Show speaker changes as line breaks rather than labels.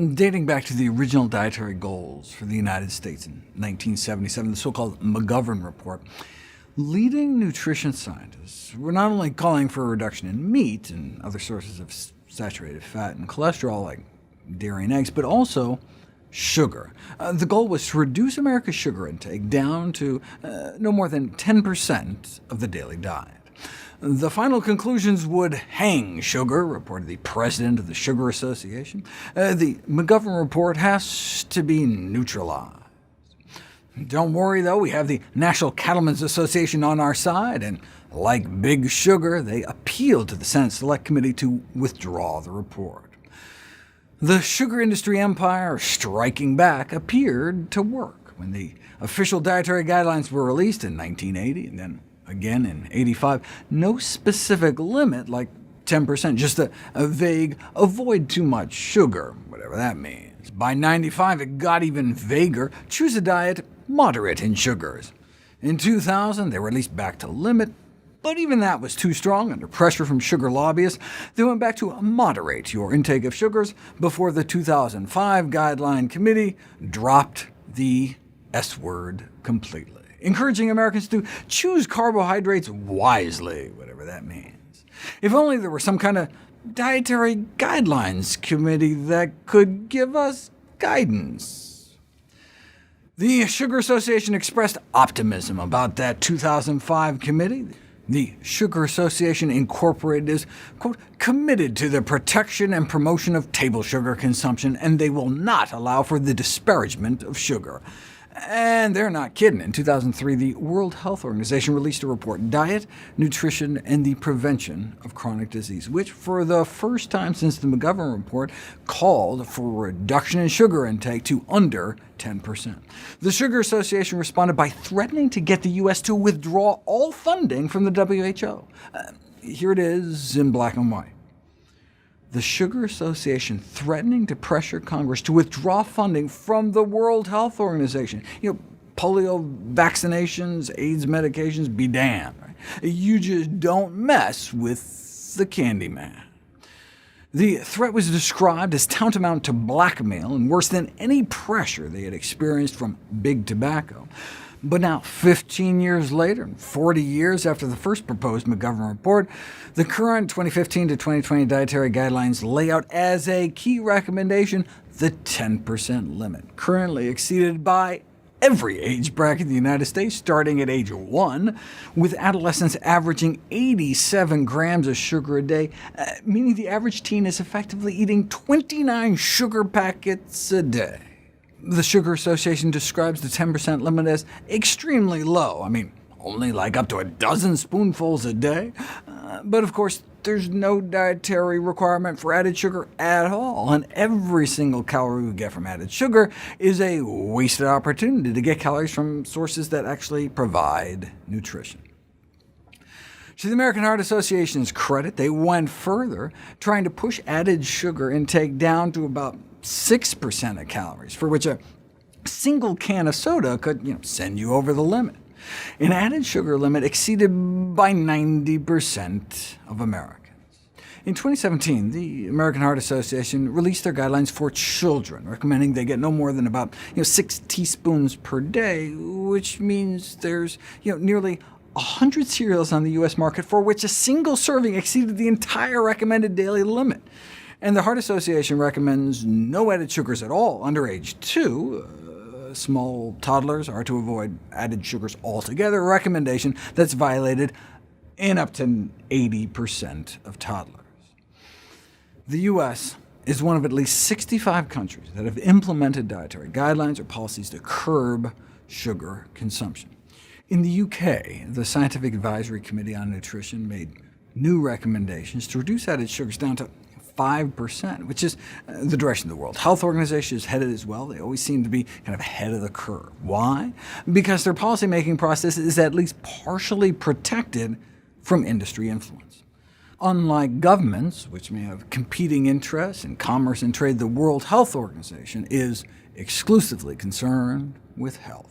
Dating back to the original dietary goals for the United States in 1977, the so-called McGovern Report, leading nutrition scientists were not only calling for a reduction in meat and other sources of saturated fat and cholesterol like dairy and eggs, but also sugar. The goal was to reduce America's sugar intake down to no more than 10% of the daily diet. The final conclusions would hang sugar, reported the president of the Sugar Association. The McGovern report has to be neutralized. Don't worry, though, we have the National Cattlemen's Association on our side, and like Big Sugar, they appealed to the Senate Select Committee to withdraw the report. The sugar industry empire, striking back, appeared to work when the official dietary guidelines were released in 1980, and then again in 85. No specific limit, like 10%, just a vague avoid too much sugar, whatever that means. By 95, it got even vaguer. Choose a diet moderate in sugars. In 2000, they were released back to limit, but even that was too strong. Under pressure from sugar lobbyists, they went back to moderate your intake of sugars before the 2005 Guideline Committee dropped the S word completely, encouraging Americans to choose carbohydrates wisely, whatever that means. If only there were some kind of dietary guidelines committee that could give us guidance. The Sugar Association expressed optimism about that 2005 committee. The Sugar Association Incorporated is, quote, committed to the protection and promotion of table sugar consumption, and they will not allow for the disparagement of sugar. And they're not kidding. In 2003, the World Health Organization released a report, Diet, Nutrition, and the Prevention of Chronic Disease, which for the first time since the McGovern Report called for a reduction in sugar intake to under 10%. The Sugar Association responded by threatening to get the U.S. to withdraw all funding from the WHO. Here it is in black and white. The Sugar Association threatening to pressure Congress to withdraw funding from the World Health Organization. Polio vaccinations, AIDS medications, be damned. Right? You just don't mess with the candy man. The threat was described as tantamount to blackmail and worse than any pressure they had experienced from Big Tobacco. But now, 15 years later, and 40 years after the first proposed McGovern report, the current 2015 to 2020 dietary guidelines lay out as a key recommendation the 10% limit, currently exceeded by every age bracket in the United States, starting at age 1, with adolescents averaging 87 grams of sugar a day, meaning the average teen is effectively eating 29 sugar packets a day. The Sugar Association describes the 10% limit as extremely low. Only like up to a dozen spoonfuls a day. But of course, there's no dietary requirement for added sugar at all, and every single calorie we get from added sugar is a wasted opportunity to get calories from sources that actually provide nutrition. To the American Heart Association's credit, they went further, trying to push added sugar intake down to about 6% of calories, for which a single can of soda could send you over the limit. An added sugar limit exceeded by 90% of Americans. In 2017, the American Heart Association released their guidelines for children, recommending they get no more than about 6 teaspoons per day, which means there's nearly 100 cereals on the U.S. market for which a single serving exceeded the entire recommended daily limit. And the Heart Association recommends no added sugars at all under age 2. Small toddlers are to avoid added sugars altogether, a recommendation that's violated in up to 80% of toddlers. The U.S. is one of at least 65 countries that have implemented dietary guidelines or policies to curb sugar consumption. In the UK, the Scientific Advisory Committee on Nutrition made new recommendations to reduce added sugars down to 5%, which is the direction the World Health Organization is headed as well. They always seem to be kind of ahead of the curve. Why? Because their policymaking process is at least partially protected from industry influence. Unlike governments, which may have competing interests in commerce and trade, the World Health Organization is exclusively concerned with health.